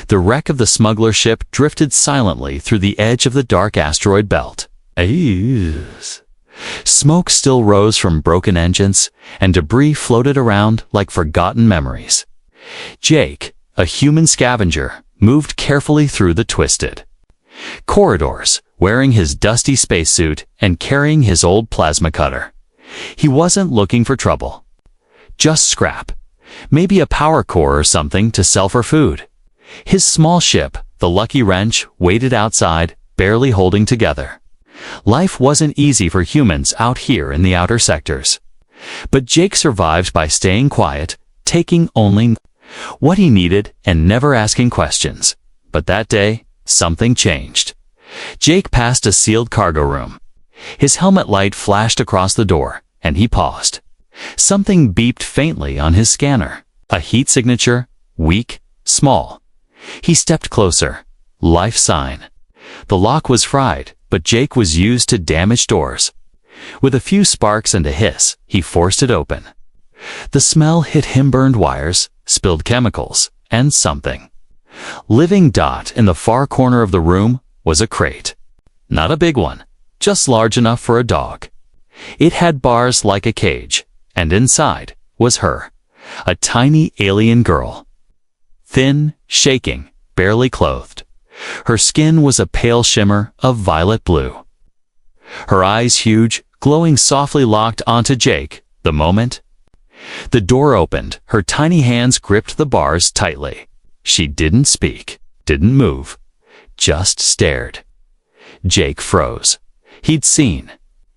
The wreck of the smuggler ship drifted silently through the edge of the dark asteroid belt. Smoke still rose from broken engines, and debris floated around like forgotten memories. Jake, a human scavenger, moved carefully through the twisted corridors, wearing his dusty spacesuit and carrying his old plasma cutter. He wasn't looking for trouble. Just scrap. Maybe a power core or something to sell for food. His small ship, the Lucky Wrench, waited outside, barely holding together. Life wasn't easy for humans out here in the outer sectors. But Jake survived by staying quiet, taking only what he needed and never asking questions. But that day, something changed. Jake passed a sealed cargo room. His helmet light flashed across the door, and he paused. Something beeped faintly on his scanner. A heat signature, weak, small. He stepped closer. Life sign. The lock was fried, but Jake was used to damaged doors. With a few sparks and a hiss, he forced it open. The smell hit him: burned wires, spilled chemicals, and something. Living dot in the far corner of the room was a crate. Not a big one, just large enough for a dog. It had bars like a cage, and inside was her, a tiny alien girl. Thin, shaking, barely clothed. Her skin was a pale shimmer of violet blue. Her eyes huge, glowing softly, locked onto Jake the moment the door opened. Her tiny hands gripped the bars tightly. She didn't speak, didn't move, just stared. Jake froze. He'd seen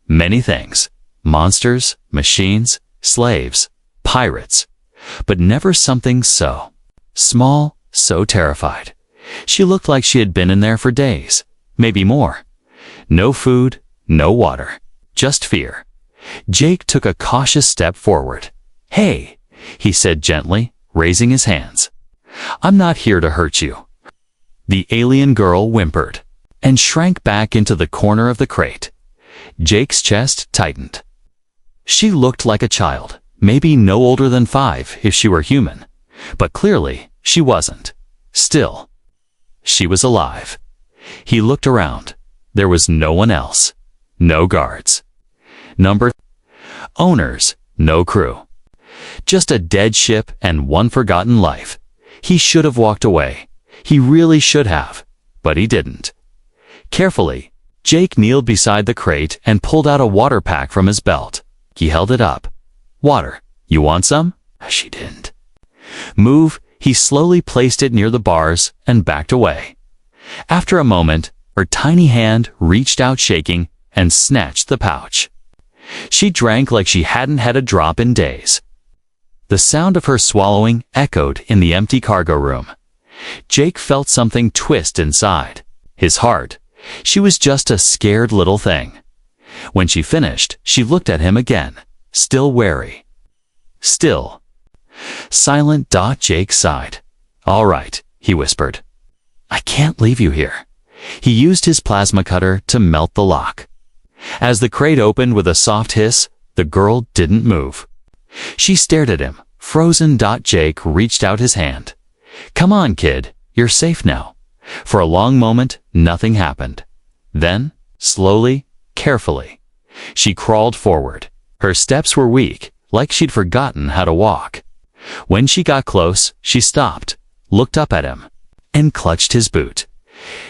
many things: monsters, machines, slaves, pirates, but never something so small, so terrified. She looked like she had been in there for days, maybe more. No food, no water, just fear. Jake took a cautious step forward. "Hey," he said gently, raising his hands. "I'm not here to hurt you." The alien girl whimpered and shrank back into the corner of the crate. Jake's chest tightened. She looked like a child, maybe no older than 5 if she were human, but clearly she wasn't. Still, she was alive. He looked around. There was no one else. No guards. Owners, no crew. Just a dead ship and one forgotten life. He should have walked away. He really should have, but he didn't. Carefully, Jake kneeled beside the crate and pulled out a water pack from his belt. He held it up. "Water. You want some?" She didn't move. He slowly placed it near the bars and backed away. After a moment, her tiny hand reached out, shaking, and snatched the pouch. She drank like she hadn't had a drop in days. The sound of her swallowing echoed in the empty cargo room. Jake felt something twist inside his heart. She was just a scared little thing. When she finished, she looked at him again, still wary. Still silent. Jake sighed. "All right," he whispered. "I can't leave you here." He used his plasma cutter to melt the lock. As the crate opened with a soft hiss, the girl didn't move. She stared at him, frozen. Jake reached out his hand. "Come on, kid, you're safe now." For a long moment, nothing happened. Then, slowly, carefully, she crawled forward. Her steps were weak, like she'd forgotten how to walk. When she got close, she stopped, looked up at him, and clutched his boot.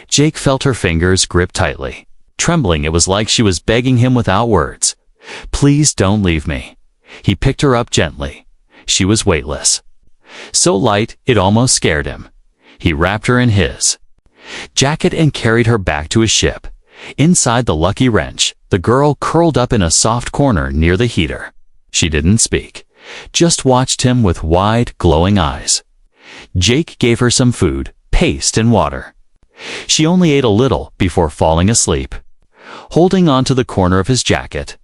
Jake felt her fingers grip tightly. Trembling, it was like she was begging him without words. "Please don't leave me." He picked her up gently. She was weightless. So light, it almost scared him. He wrapped her in his jacket and carried her back to his ship. Inside the Lucky Wrench, the girl curled up in a soft corner near the heater. She didn't speak, just watched him with wide, glowing eyes. Jake gave her some food, paste and water. She only ate a little before falling asleep. Holding onto the corner of his jacket,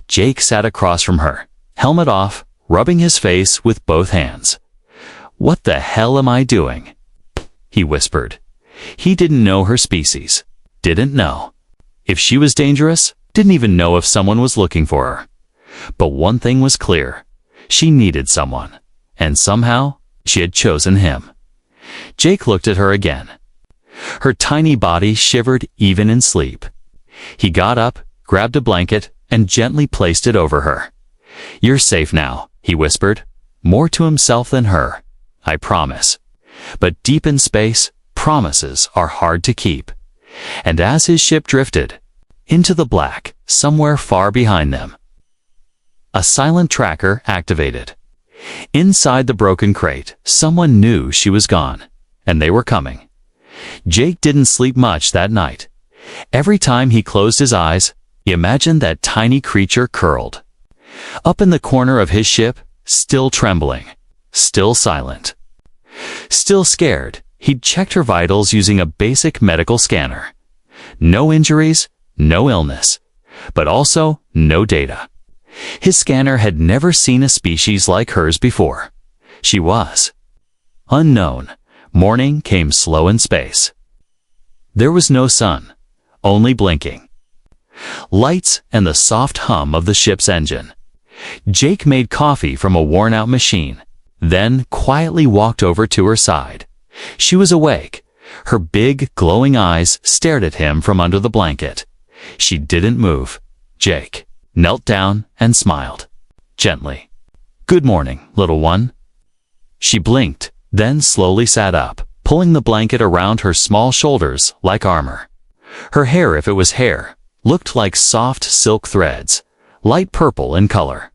Jake sat across from her, helmet off, rubbing his face with both hands. "What the hell am I doing?" he whispered. He didn't know her species. Didn't know if she was dangerous. Didn't even know if someone was looking for her. But one thing was clear. She needed someone. And somehow, she had chosen him. Jake looked at her again. Her tiny body shivered even in sleep. He got up, grabbed a blanket, and gently placed it over her. "You're safe now," he whispered, more to himself than her. "I promise." But deep in space, promises are hard to keep. And as his ship drifted into the black, somewhere far behind them, a silent tracker activated. Inside the broken crate, someone knew she was gone, and they were coming. Jake didn't sleep much that night. Every time he closed his eyes, he imagined that tiny creature curled up in the corner of his ship, still trembling, still silent, still scared. He'd checked her vitals using a basic medical scanner. No injuries, no illness, but also no data. His scanner had never seen a species like hers before. She was unknown. Morning came slow in space. There was no sun, only blinking lights and the soft hum of the ship's engine. Jake made coffee from a worn-out machine, then quietly walked over to her side. She was awake. Her big, glowing eyes stared at him from under the blanket. She didn't move. Jake knelt down and smiled gently. "Good morning, little one." She blinked, then slowly sat up, pulling the blanket around her small shoulders like armor. Her hair, if it was hair, looked like soft silk threads, light purple in color.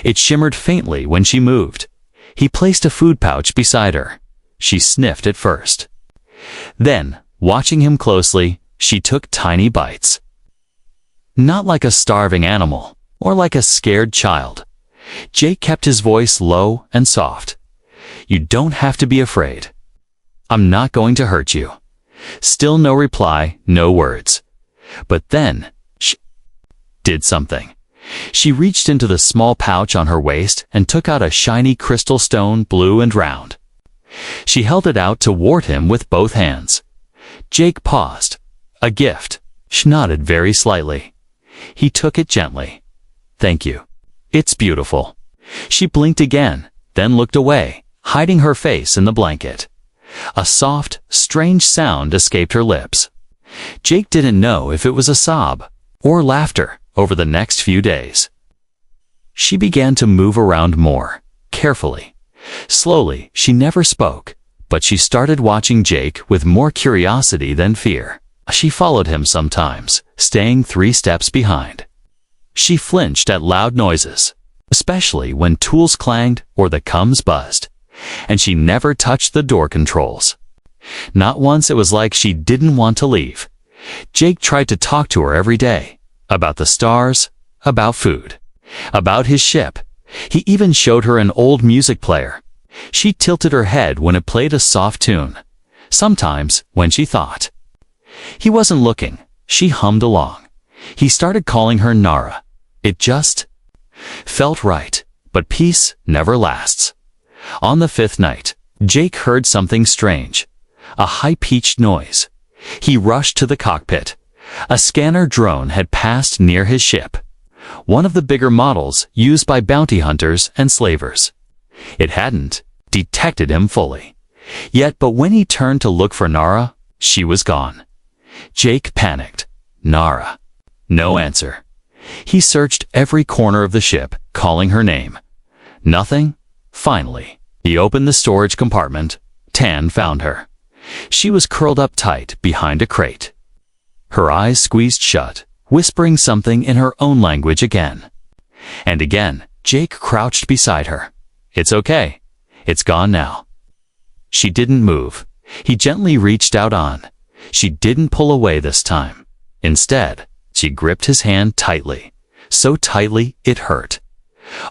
It shimmered faintly when she moved. He placed a food pouch beside her. She sniffed at first. Then, watching him closely, she took tiny bites. Not like a starving animal, or like a scared child. Jake kept his voice low and soft. "You don't have to be afraid. I'm not going to hurt you." Still no reply, no words. But then, she did something. She reached into the small pouch on her waist and took out a shiny crystal stone, blue and round. She held it out toward him with both hands. Jake paused. "A gift." She nodded very slightly. He took it gently. "Thank you. It's beautiful." She blinked again, then looked away, hiding her face in the blanket. A soft, strange sound escaped her lips. Jake didn't know if it was a sob or laughter over the next few days. She began to move around more, carefully. Slowly, she never spoke, but she started watching Jake with more curiosity than fear. She followed him sometimes, staying 3 steps behind. She flinched at loud noises, especially when tools clanged or the combs buzzed, and she never touched the door controls. Not once. It was like she didn't want to leave. Jake tried to talk to her every day, about the stars, about food, about his ship. He even showed her an old music player. She tilted her head when it played a soft tune. Sometimes, when she thought he wasn't looking, she hummed along. He started calling her Nara. It just felt right, but peace never lasts. On the 5th night, Jake heard something strange, a high-pitched noise. He rushed to the cockpit. A scanner drone had passed near his ship, one of the bigger models used by bounty hunters and slavers. It hadn't detected him fully. But when he turned to look for Nara, she was gone. Jake panicked. Nara. No answer. He searched every corner of the ship, calling her name. Nothing. Finally, he opened the storage compartment. Tan found her. She was curled up tight behind a crate. Her eyes squeezed shut, whispering something in her own language again. And again, Jake crouched beside her. "It's okay. It's gone now." She didn't move. He gently reached out on. She didn't pull away this time. Instead, she gripped his hand tightly, so tightly it hurt.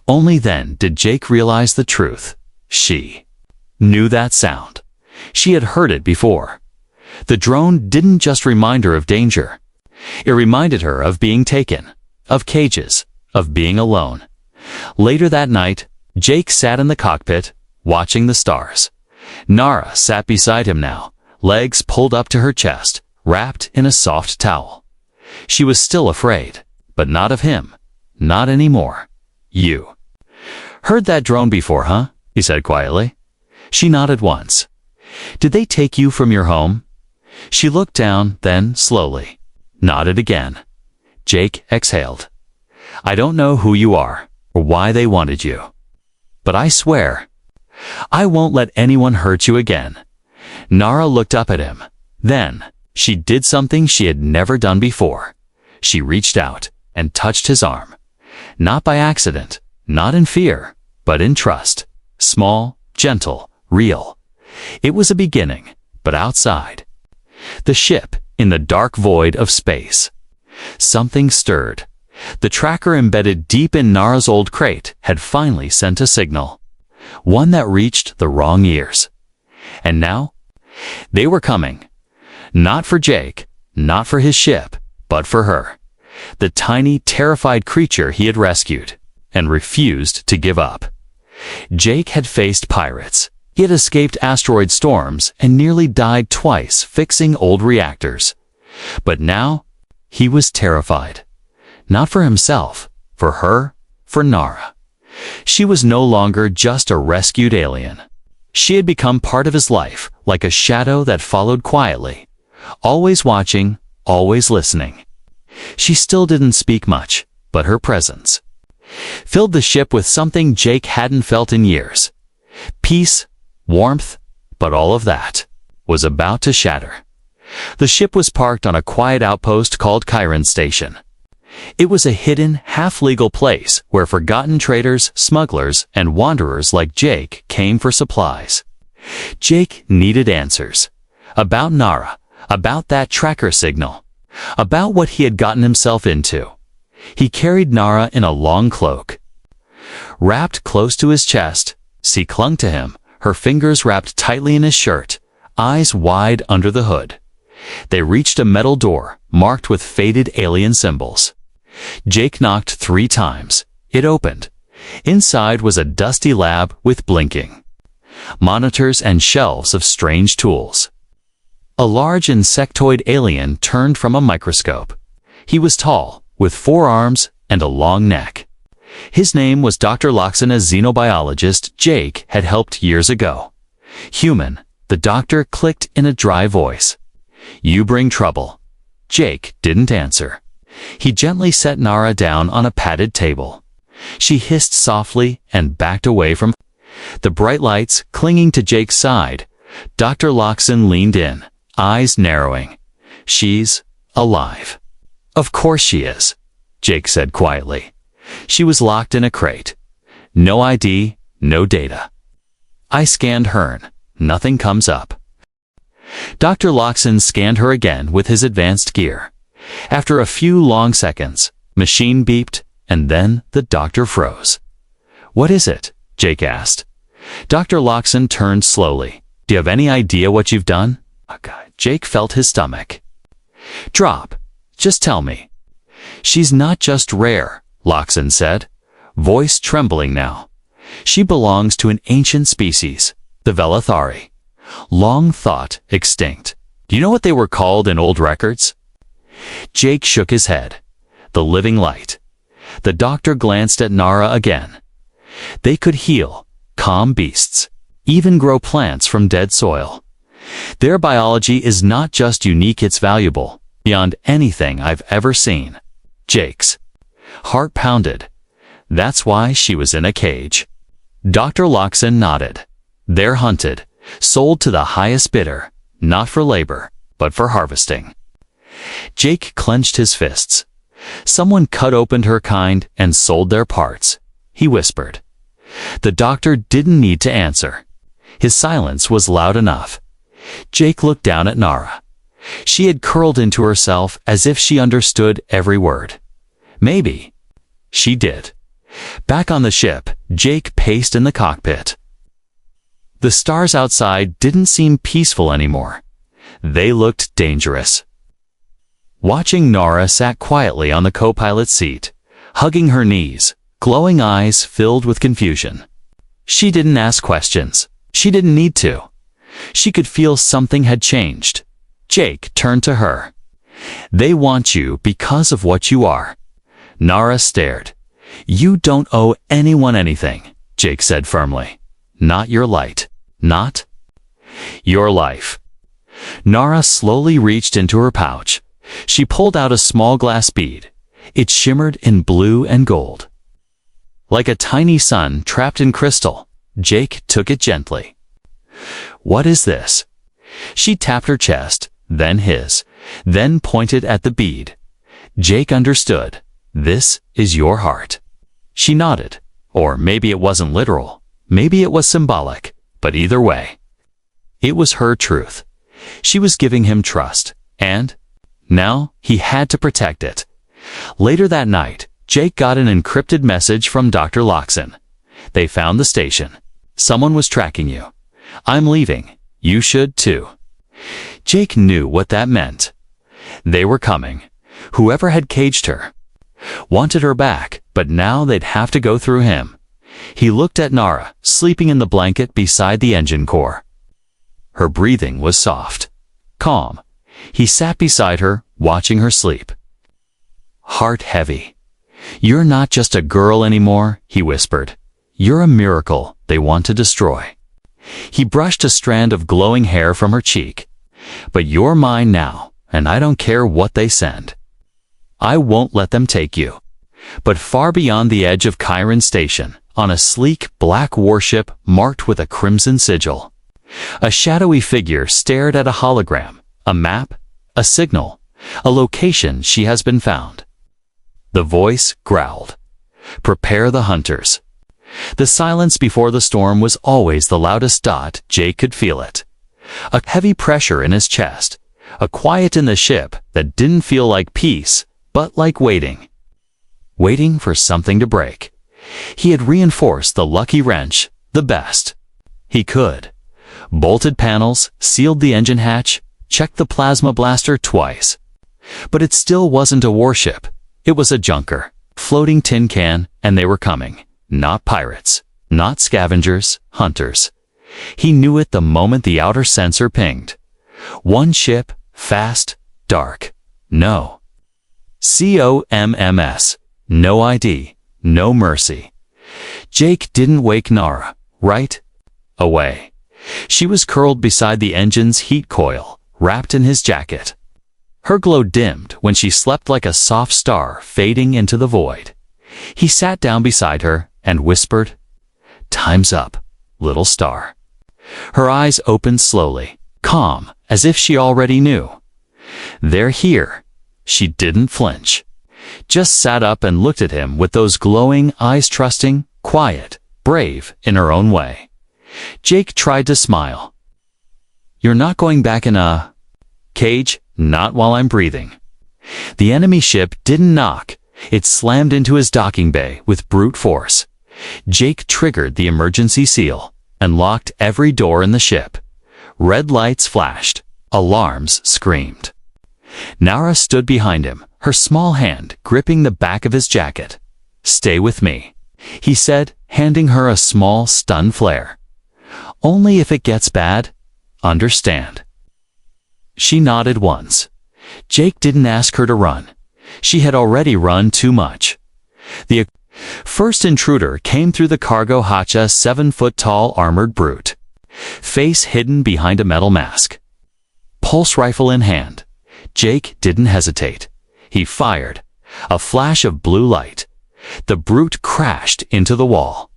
Only then did Jake realize the truth. She knew that sound. She had heard it before. The drone didn't just remind her of danger. It reminded her of being taken, of cages, of being alone. Later that night, Jake sat in the cockpit, watching the stars. Nara sat beside him now, legs pulled up to her chest, wrapped in a soft towel. She was still afraid, but not of him. Not anymore. "You heard that drone before, huh?" he said quietly. She nodded once. Did they take you from your home? She looked down, then, slowly, nodded again. Jake exhaled. I don't know who you are, or why they wanted you. But I swear, I won't let anyone hurt you again. Nara looked up at him. Then, she did something she had never done before. She reached out and touched his arm. Not by accident, not in fear, but in trust. Small, gentle, real. It was a beginning, but outside. The ship, in the dark void of space. Something stirred. The tracker embedded deep in Nara's old crate had finally sent a signal. One that reached the wrong ears. And now, they were coming. Not for Jake, not for his ship, but for her. The tiny, terrified creature he had rescued, and refused to give up. Jake had faced pirates. He had escaped asteroid storms and nearly died twice fixing old reactors. But now, he was terrified. Not for himself, for her, for Nara. She was no longer just a rescued alien. She had become part of his life, like a shadow that followed quietly, always watching, always listening. She still didn't speak much, but her presence filled the ship with something Jake hadn't felt in years. Peace, warmth, but all of that was about to shatter. The ship was parked on a quiet outpost called Chiron Station. It was a hidden, half-legal place where forgotten traders, smugglers, and wanderers like Jake came for supplies. Jake needed answers. About Nara, about that tracker signal, about what he had gotten himself into. He carried Nara in a long cloak. Wrapped close to his chest, she clung to him, her fingers wrapped tightly in his shirt, eyes wide under the hood. They reached a metal door, marked with faded alien symbols. Jake knocked 3 times. It opened. Inside was a dusty lab with blinking monitors and shelves of strange tools. A large insectoid alien turned from a microscope. He was tall, with 4 arms and a long neck. His name was Dr. Loxon, a xenobiologist Jake had helped years ago. Human, the doctor clicked in a dry voice. You bring trouble. Jake didn't answer. He gently set Nara down on a padded table. She hissed softly and backed away from the bright lights clinging to Jake's side. Dr. Loxon leaned in, eyes narrowing. She's alive. Of course she is, Jake said quietly. She was locked in a crate. No ID, no data. I scanned Hearn. Nothing comes up. Dr. Loxon scanned her again with his advanced gear. After a few long seconds, machine beeped, and then the doctor froze. What is it? Jake asked. Dr. Loxon turned slowly. Do you have any idea what you've done? Jake felt his stomach drop. Just tell me. She's not just rare, Loxon said, voice trembling now. She belongs to an ancient species, the Velathari. Long thought extinct. Do you know what they were called in old records? Jake shook his head. The living light. The doctor glanced at Nara again. They could heal, calm beasts, even grow plants from dead soil. Their biology is not just unique, it's valuable, beyond anything I've ever seen. Jake's heart pounded. That's why she was in a cage. Dr. Loxon nodded. They're hunted, sold to the highest bidder, not for labor, but for harvesting. Jake clenched his fists. Someone cut open her kind and sold their parts, he whispered. The doctor didn't need to answer. His silence was loud enough. Jake looked down at Nara. She had curled into herself as if she understood every word. Maybe she did. Back on the ship, Jake paced in the cockpit. The stars outside didn't seem peaceful anymore. They looked dangerous. Watching, Nara sat quietly on the co-pilot seat, hugging her knees, glowing eyes filled with confusion. She didn't ask questions. She didn't need to. She could feel something had changed. Jake turned to her. They want you because of what you are. Nara stared. You don't owe anyone anything, Jake said firmly. Not your light. Not. Your life. Nara slowly reached into her pouch. She pulled out a small glass bead. It shimmered in blue and gold. Like a tiny sun trapped in crystal, Jake took it gently. What is this? She tapped her chest, then his, then pointed at the bead. Jake understood. This is your heart. She nodded. Or maybe it wasn't literal. Maybe it was symbolic. But either way, it was her truth. She was giving him trust. And now he had to protect it. Later that night, Jake got an encrypted message from Dr. Loxon. They found the station. Someone was tracking you. I'm leaving. You should too. Jake knew what that meant. They were coming. Whoever had caged her wanted her back, but now they'd have to go through him. He looked at Nara, sleeping in the blanket beside the engine core. Her breathing was soft, calm. He sat beside her, watching her sleep. Heart heavy. You're not just a girl anymore, he whispered. You're a miracle they want to destroy. He brushed a strand of glowing hair from her cheek. But you're mine now, and I don't care what they send. I won't let them take you. But far beyond the edge of Chiron Station, on a sleek black warship marked with a crimson sigil, a shadowy figure stared at a hologram, a map, a signal, a location. She has been found. The voice growled. Prepare the hunters. The silence before the storm was always the loudest. Jake could feel it. A heavy pressure in his chest, a quiet in the ship that didn't feel like peace, but like waiting. Waiting for something to break. He had reinforced the lucky wrench, the best he could. Bolted panels, sealed the engine hatch, checked the plasma blaster twice. But it still wasn't a warship. It was a junker, floating tin can, and they were coming. Not pirates, not scavengers, hunters. He knew it the moment the outer sensor pinged. One ship, fast, dark. No. COMMS. No ID. No mercy. Jake didn't wake Nara, right away. She was curled beside the engine's heat coil, wrapped in his jacket. Her glow dimmed when she slept like a soft star fading into the void. He sat down beside her and whispered, "Time's up, little star." Her eyes opened slowly, calm, as if she already knew. They're here. She didn't flinch. Just sat up and looked at him with those glowing eyes, trusting, quiet, brave in her own way. Jake tried to smile. You're not going back in a cage, not while I'm breathing. The enemy ship didn't knock. It slammed into his docking bay with brute force. Jake triggered the emergency seal and locked every door in the ship. Red lights flashed. Alarms screamed. Nara stood behind him, her small hand gripping the back of his jacket. "Stay with me," he said, handing her a small stun flare. "Only if it gets bad. Understand?" She nodded once. Jake didn't ask her to run. She had already run too much. The first intruder came through the cargo hatch, a 7-foot-tall armored brute, face hidden behind a metal mask. Pulse rifle in hand. Jake didn't hesitate. He fired. A flash of blue light. The brute crashed into the wall.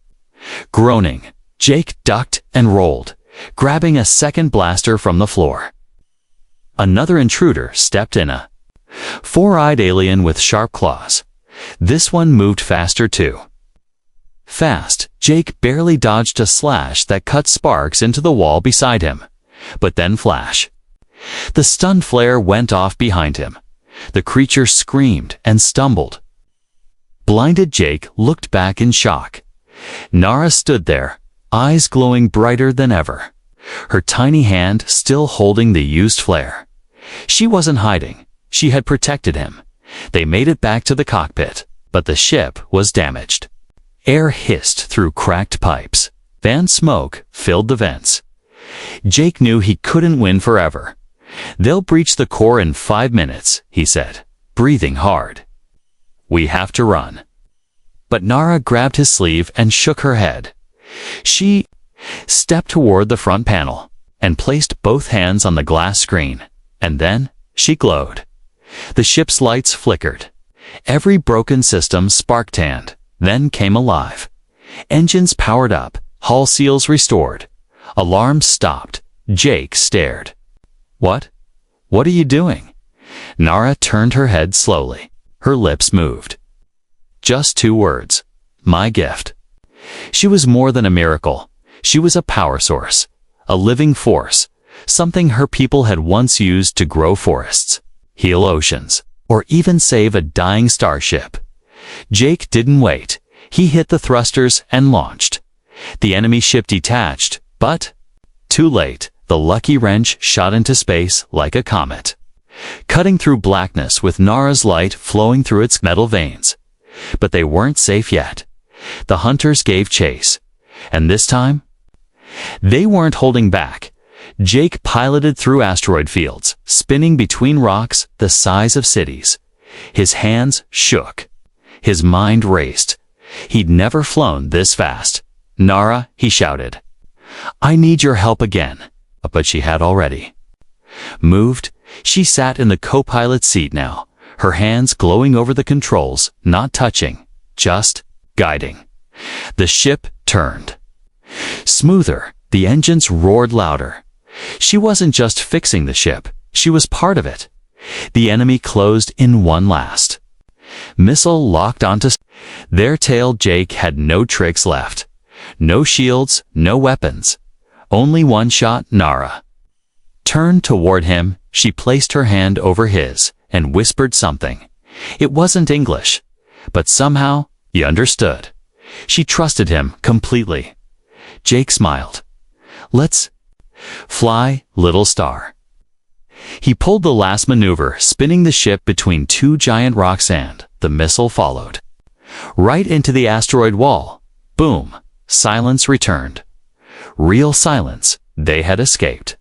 Groaning, Jake ducked and rolled, grabbing a second blaster from the floor. Another intruder stepped in, a four-eyed alien with sharp claws. This one moved faster too. Fast, Jake barely dodged a slash that cut sparks into the wall beside him. But then flash. The stun flare went off behind him. The creature screamed and stumbled. Blinded Jake looked back in shock. Nara stood there, eyes glowing brighter than ever, her tiny hand still holding the used flare. She wasn't hiding. She had protected him. They made it back to the cockpit, but the ship was damaged. Air hissed through cracked pipes. Van smoke filled the vents. Jake knew he couldn't win forever. "They'll breach the core in 5 minutes," he said, breathing hard. "We have to run." But Nara grabbed his sleeve and shook her head. She stepped toward the front panel. and placed both hands on the glass screen, and then she glowed. The ship's lights flickered. Every broken system spark-tanned, then came alive. Engines powered up, hull seals restored. Alarms stopped. Jake stared. What? What are you doing? Nara turned her head slowly. Her lips moved. Just 2 words. My gift. She was more than a miracle. She was a power source, a living force, something her people had once used to grow forests, heal oceans, or even save a dying starship. Jake didn't wait. He hit the thrusters and launched. The enemy ship detached, but too late. The lucky wrench shot into space like a comet, cutting through blackness with Nara's light flowing through its metal veins. But they weren't safe yet. The hunters gave chase, and this time, they weren't holding back. Jake piloted through asteroid fields, spinning between rocks the size of cities. His hands shook. His mind raced. He'd never flown this fast. Nara, he shouted. I need your help again. But she had already moved. She sat in the co-pilot seat now, her hands glowing over the controls, not touching, just guiding. The ship turned. Smoother, the engines roared louder. She wasn't just fixing the ship, she was part of it. The enemy closed in one last missile locked onto their tail. Jake had no tricks left. No shields, no weapons. Only one shot. Nara turned toward him. She placed her hand over his and whispered something. It wasn't English, but somehow he understood. She trusted him completely. Jake smiled. Let's fly, little star. He pulled the last maneuver, spinning the ship between 2 giant rocks, and the missile followed. Right into the asteroid wall. Boom. Silence returned. Real silence. They had escaped.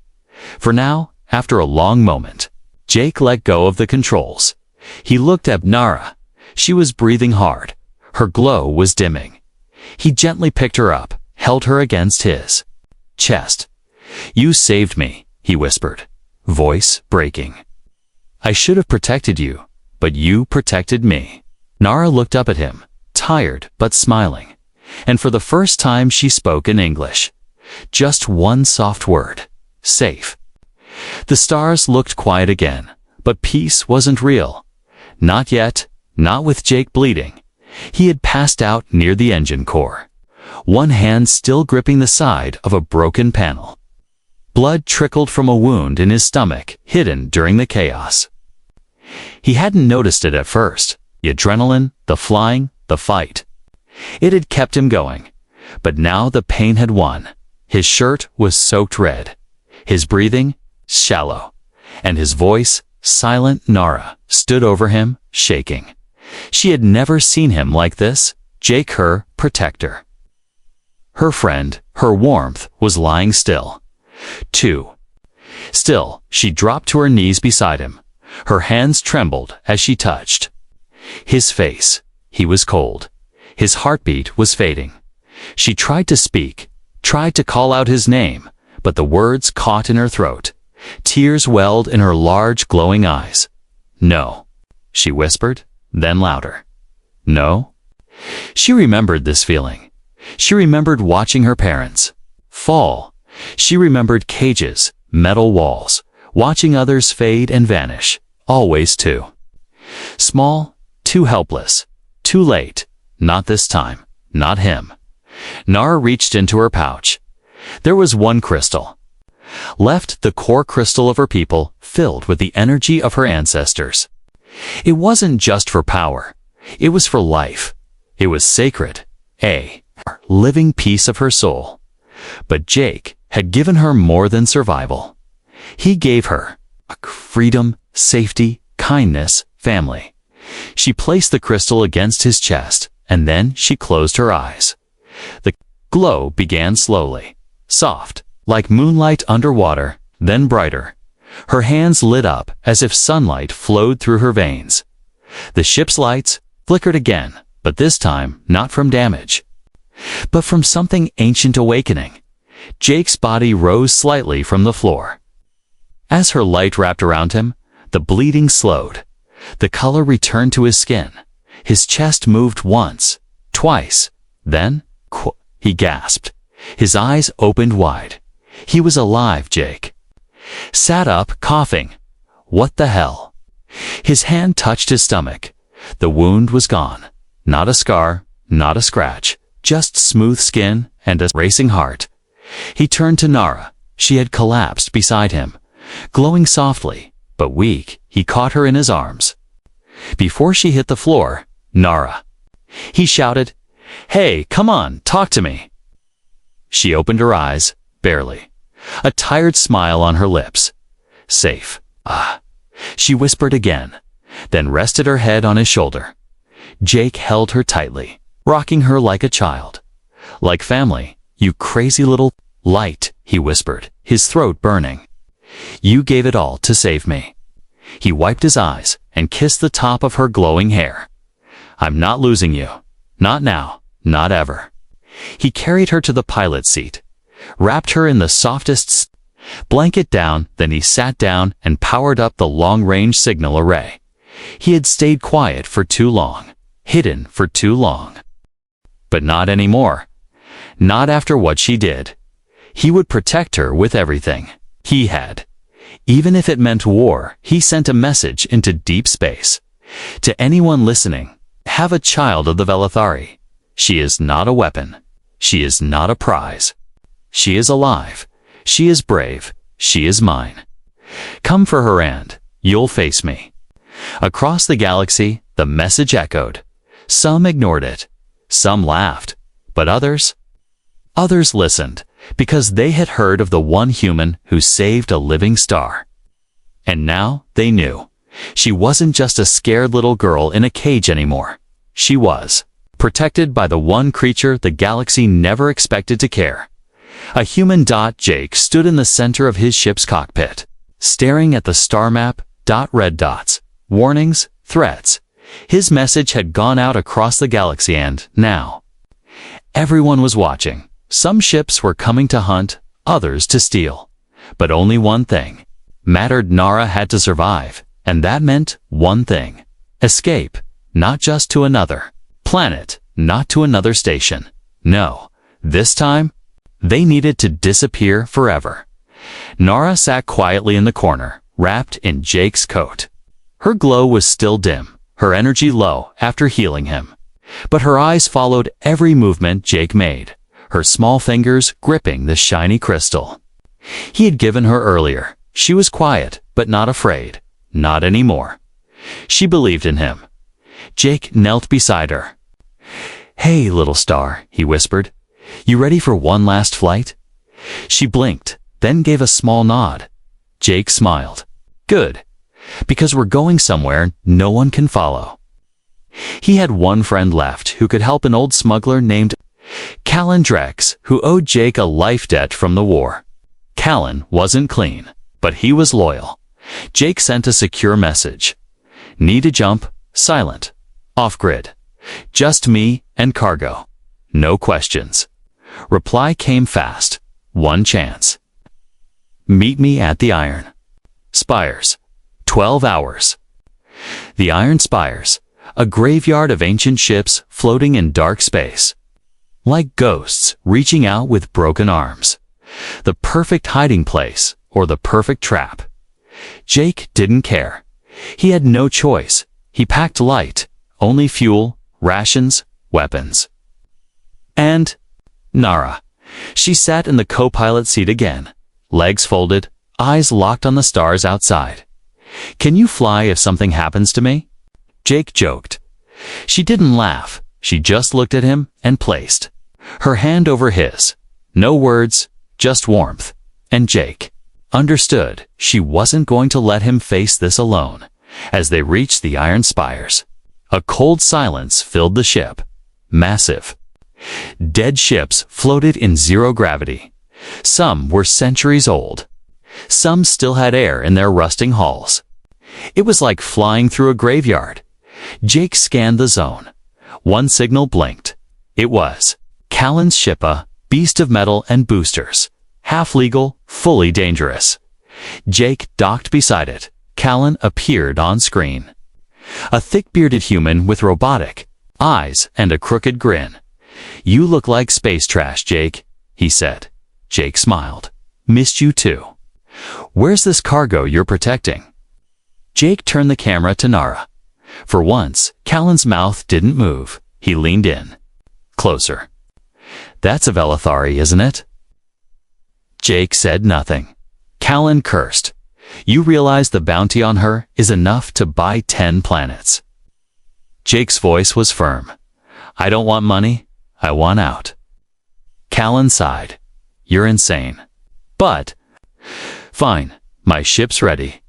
For now, after a long moment, Jake let go of the controls. He looked at Nara. She was breathing hard. Her glow was dimming. He gently picked her up, held her against his chest. You saved me, he whispered, voice breaking. I should have protected you, but you protected me. Nara looked up at him, tired but smiling. And for the first time she spoke in English. Just one soft word. Safe. The stars looked quiet again, but peace wasn't real. Not yet, not with Jake bleeding. He had passed out near the engine core, one hand still gripping the side of a broken panel. Blood trickled from a wound in his stomach, hidden during the chaos. He hadn't noticed it at first. The adrenaline, the flying, the fight. It had kept him going. But now the pain had won. His shirt was soaked red. His breathing, shallow. And his voice, silent. Nara stood over him, shaking. She had never seen him like this. Jake, her protector. Her friend, her warmth, was lying still. Too still, she dropped to her knees beside him. Her hands trembled as she touched his face. He was cold. His heartbeat was fading. She tried to speak, tried to call out his name, but the words caught in her throat. Tears welled in her large, glowing eyes. No, she whispered, then louder. No? She remembered this feeling. She remembered watching her parents fall. She remembered cages, metal walls, watching others fade and vanish, always too small, too helpless, too late. Not this time, not him. Nara reached into her pouch. There was one crystal left, the core crystal of her people, filled with the energy of her ancestors. It wasn't just for power. It was for life. It was sacred, a living piece of her soul. But Jake had given her more than survival. He gave her freedom, safety, kindness, family. She placed the crystal against his chest, and then she closed her eyes. The glow began slowly, soft, like moonlight underwater, then brighter. Her hands lit up as if sunlight flowed through her veins. The ship's lights flickered again, but this time not from damage, but from something ancient awakening. Jake's body rose slightly from the floor. As her light wrapped around him, the bleeding slowed. The color returned to his skin. His chest moved once, twice. Then, he gasped. His eyes opened wide. He was alive, Jake. Sat up, coughing. What the hell? His hand touched his stomach. The wound was gone. Not a scar, not a scratch, just smooth skin and a racing heart. He turned to Nara. She had collapsed beside him. Glowing softly, but weak, he caught her in his arms. Before she hit the floor, Nara. He shouted, "Hey, come on, talk to me." She opened her eyes, barely. A tired smile on her lips. Safe. She whispered again, then rested her head on his shoulder. Jake held her tightly, rocking her like a child. "Like family, you crazy little light," he whispered, his throat burning. "You gave it all to save me." He wiped his eyes and kissed the top of her glowing hair. "I'm not losing you. Not now, not ever." He carried her to the pilot's seat, wrapped her in the softest blanket down, then he sat down and powered up the long-range signal array. He had stayed quiet for too long, hidden for too long. But not anymore. Not after what she did. He would protect her with everything. He had. Even if it meant war, he sent a message into deep space. To anyone listening, have a child of the Velithari. She is not a weapon. She is not a prize. She is alive. She is brave. She is mine. Come for her and you'll face me. Across the galaxy, the message echoed. Some ignored it. Some laughed. But others listened, because they had heard of the one human who saved a living star. And now they knew. She wasn't just a scared little girl in a cage anymore. She was protected by the one creature the galaxy never expected to care. A human. Jake stood in the center of his ship's cockpit, staring at the star map. Red dots, warnings, threats. His message had gone out across the galaxy, and now everyone was watching. Some ships were coming to hunt, others to steal. But only one thing mattered. Nara had to survive, and that meant one thing. Escape, not just to another planet, not to another station. No, this time, they needed to disappear forever. Nara sat quietly in the corner, wrapped in Jake's coat. Her glow was still dim, her energy low after healing him. But her eyes followed every movement Jake made, her small fingers gripping the shiny crystal he had given her earlier. She was quiet, but not afraid. Not anymore. She believed in him. Jake knelt beside her. "Hey, little star," he whispered. "You ready for one last flight?" She blinked, then gave a small nod. Jake smiled. "Good. Because we're going somewhere no one can follow." He had one friend left who could help, an old smuggler named Callan Drex, who owed Jake a life debt from the war. Callan wasn't clean, but he was loyal. Jake sent a secure message. "Need a jump? Silent. Off-grid. Just me and cargo. No questions." Reply came fast. "One chance. Meet me at the Iron Spires. 12 hours. The Iron Spires, a graveyard of ancient ships floating in dark space. Like ghosts reaching out with broken arms. The perfect hiding place, or the perfect trap. Jake didn't care. He had no choice. He packed light, only fuel, rations, weapons. And Nara. She sat in the co-pilot seat again, legs folded, eyes locked on the stars outside. "Can you fly if something happens to me?" Jake joked. She didn't laugh. She just looked at him and placed her hand over his. No words, just warmth. And Jake understood she wasn't going to let him face this alone. As they reached the Iron Spires, a cold silence filled the ship. Massive. Dead ships floated in zero gravity. Some were centuries old. Some still had air in their rusting hulls. It was like flying through a graveyard. Jake scanned the zone. One signal blinked. It was Callan's ship, a beast of metal and boosters. Half legal, fully dangerous. Jake docked beside it. Callan appeared on screen. A thick-bearded human with robotic eyes and a crooked grin. "You look like space trash, Jake," he said. Jake smiled. "Missed you too. Where's this cargo you're protecting?" Jake turned the camera to Nara. For once, Callan's mouth didn't move. He leaned in. Closer. "That's a Velithari, isn't it?" Jake said nothing. Callan cursed. "You realize the bounty on her is enough to buy 10 planets." Jake's voice was firm. "I don't want money. I want out." Callan sighed. "You're insane." "But..." "Fine. My ship's ready.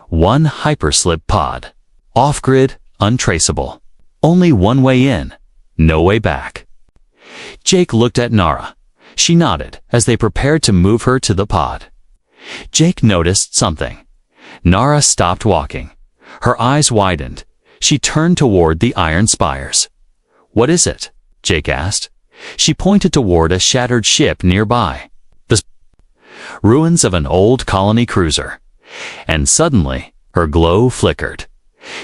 One hyperslip pod. Off-grid, untraceable. Only one way in, no way back." Jake looked at Nara. She nodded as they prepared to move her to the pod. Jake noticed something. Nara stopped walking. Her eyes widened. She turned toward the iron spires. "What is it?" Jake asked. She pointed toward a shattered ship nearby. The ruins of an old colony cruiser. And suddenly, her glow flickered.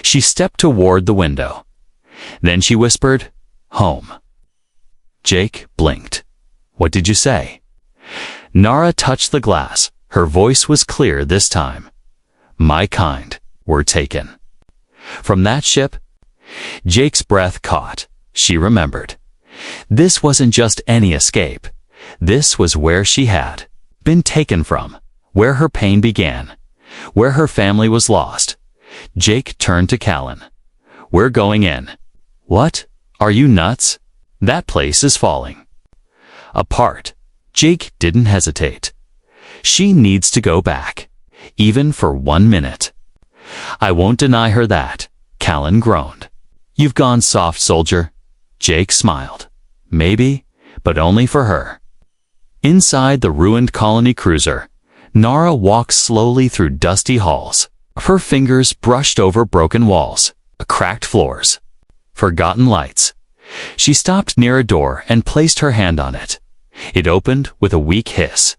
She stepped toward the window. Then she whispered, "Home." Jake blinked. "What did you say?" Nara touched the glass. Her voice was clear this time. "My kind were taken." From that ship? Jake's breath caught. She remembered. This wasn't just any escape. This was where she had been taken from, where her pain began, where her family was lost. Jake turned to Callan. "We're going in." "What? Are you nuts? That place is falling apart." Jake didn't hesitate. "She needs to go back, even for 1 minute." "I won't deny her that," Callan groaned. "You've gone soft, soldier." Jake smiled. "Maybe, but only for her." Inside the ruined colony cruiser, Nara walked slowly through dusty halls. Her fingers brushed over broken walls, cracked floors, forgotten lights. She stopped near a door and placed her hand on it. It opened with a weak hiss.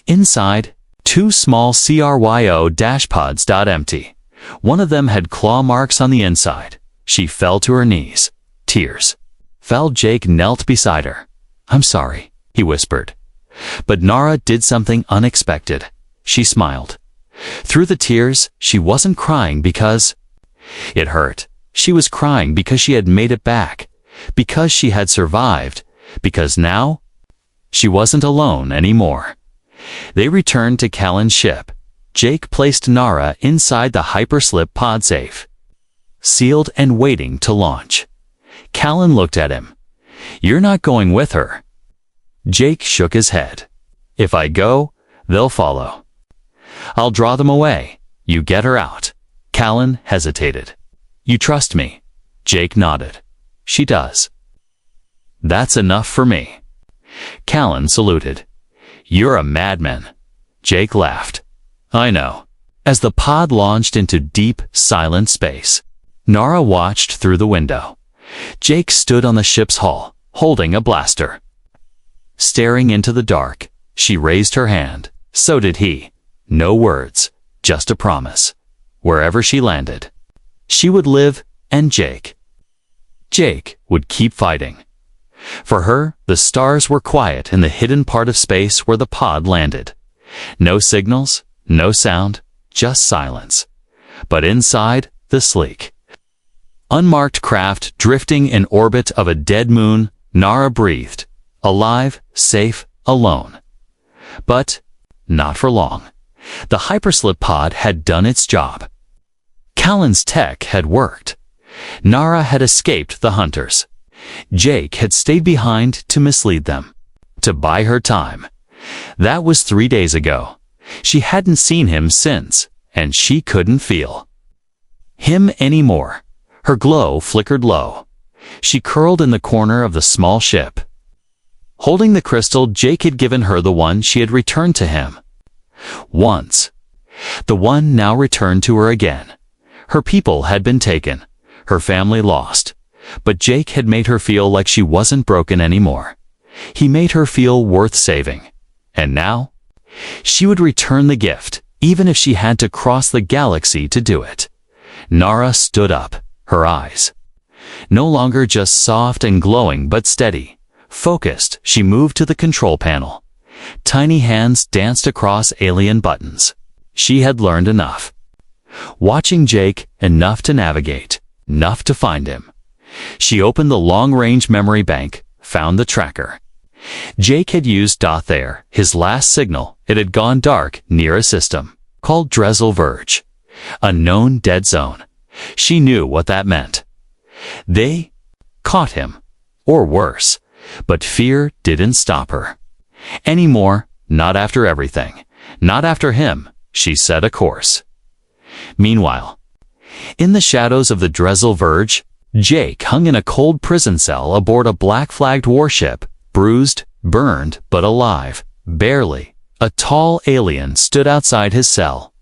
Inside, 2 small cryo dashpods empty. One of them had claw marks on the inside. She fell to her knees. Tears fell. Jake knelt beside her. "I'm sorry," he whispered. But Nara did something unexpected. She smiled. Through the tears, she wasn't crying because it hurt. She was crying because she had made it back, because she had survived, because now she wasn't alone anymore. They returned to Callan's ship. Jake placed Nara inside the hyperslip pod safe, sealed and waiting to launch. Callan looked at him. "You're not going with her." Jake shook his head. "If I go, they'll follow. I'll draw them away. You get her out." Callan hesitated. "You trust me?" Jake nodded. "She does." "That's enough for me." Callan saluted. "You're a madman." Jake laughed. "I know." As the pod launched into deep, silent space, Nara watched through the window. Jake stood on the ship's hull, holding a blaster. Staring into the dark, she raised her hand. So did he. No words, just a promise. Wherever she landed, she would live, and Jake would keep fighting. For her, the stars were quiet in the hidden part of space where the pod landed. No signals, no sound, just silence. But inside, the sleek, unmarked craft drifting in orbit of a dead moon, Nara breathed. Alive, safe, alone. But not for long. The hyperslip pod had done its job. Callan's tech had worked. Nara had escaped the hunters. Jake had stayed behind to mislead them, to buy her time. That was 3 days ago. She hadn't seen him since, and she couldn't feel him anymore. Her glow flickered low. She curled in the corner of the small ship, holding the crystal Jake had given her, the one she had returned to him once. The one now returned to her again. Her people had been taken, her family lost, but Jake had made her feel like she wasn't broken anymore. He made her feel worth saving. And now, she would return the gift, even if she had to cross the galaxy to do it. Nara stood up, her eyes no longer just soft and glowing but steady. Focused, she moved to the control panel. Tiny hands danced across alien buttons. She had learned enough. Watching Jake, enough to navigate, enough to find him. She opened the long-range memory bank, found the tracker. Jake had used Dothair, his last signal. It had gone dark near a system called Dressel Verge, a known dead zone. She knew what that meant. They caught him, or worse, but fear didn't stop her. Anymore, not after everything, not after him. She set a course. Meanwhile, in the shadows of the Dressel Verge, Jake hung in a cold prison cell aboard a black-flagged warship, bruised, burned, but alive, barely. A tall alien stood outside his cell,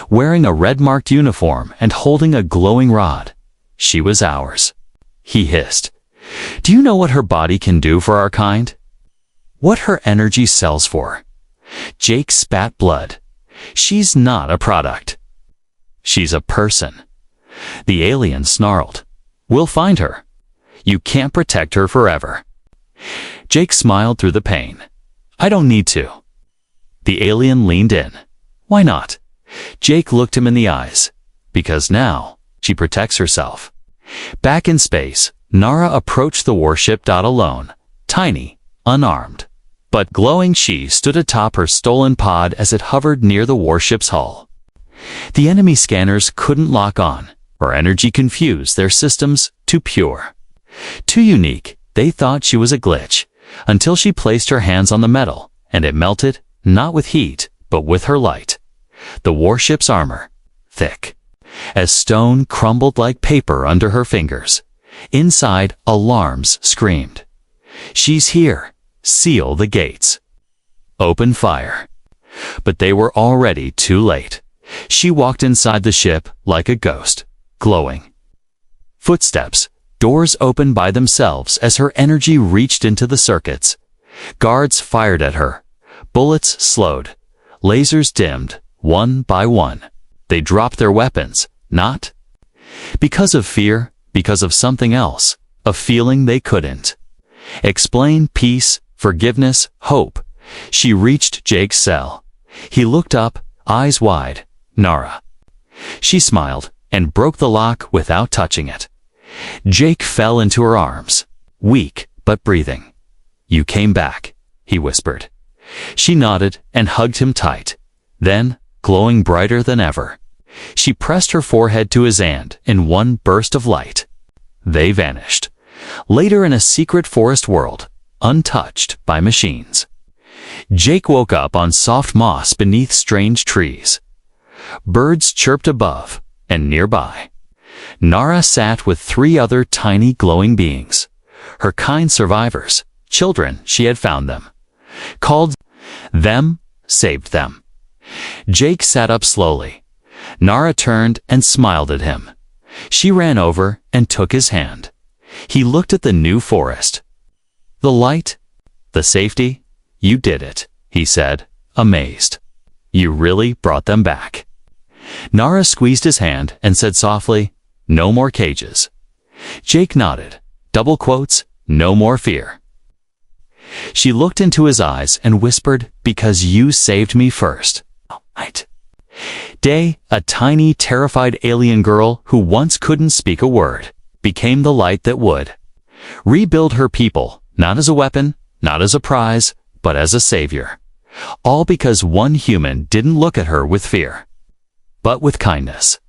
wearing a red-marked uniform and holding a glowing rod. She was ours. He hissed. Do you know what her body can do for our kind? What her energy sells for? Jake spat blood. She's not a product. She's a person. The alien snarled. We'll find her. You can't protect her forever. Jake smiled through the pain. I don't need to. The alien leaned in. Why not? Jake looked him in the eyes. Because now, she protects herself. Back in space, Nara approached the warship alone, tiny, unarmed. But glowing, she stood atop her stolen pod as it hovered near the warship's hull. The enemy scanners couldn't lock on. Her energy confused their systems too pure. Too unique, they thought she was a glitch, until she placed her hands on the metal, and it melted, not with heat, but with her light. The warship's armor, thick as stone, crumbled like paper under her fingers. Inside, alarms screamed. She's here. Seal the gates. Open fire. But they were already too late. She walked inside the ship like a ghost, glowing. Footsteps, doors opened by themselves as her energy reached into the circuits. Guards fired at her. Bullets slowed. Lasers dimmed, one by one. They dropped their weapons, not because of fear, because of something else, a feeling they couldn't explain. Peace, forgiveness, hope. She reached Jake's cell. He looked up, eyes wide. Nara. She smiled and broke the lock without touching it. Jake fell into her arms, weak but breathing. You came back, he whispered. She nodded and hugged him tight. Then, glowing brighter than ever, she pressed her forehead to his hand in one burst of light. They vanished. Later in a secret forest world, untouched by machines. Jake woke up on soft moss beneath strange trees. Birds chirped above, and nearby, Nara sat with 3 other tiny glowing beings. Her kind survivors, children she had found them. Called them, saved them. Jake sat up slowly. Nara turned and smiled at him. She ran over and took his hand. He looked at the new forest. The light, the safety, you did it, he said, amazed. You really brought them back. Nara squeezed his hand and said softly, no more cages. Jake nodded. Double quotes, no more fear. She looked into his eyes and whispered, because you saved me first. Right. Day, a tiny, terrified alien girl who once couldn't speak a word, became the light that would rebuild her people, not as a weapon, not as a prize, but as a savior. All because one human didn't look at her with fear, but with kindness.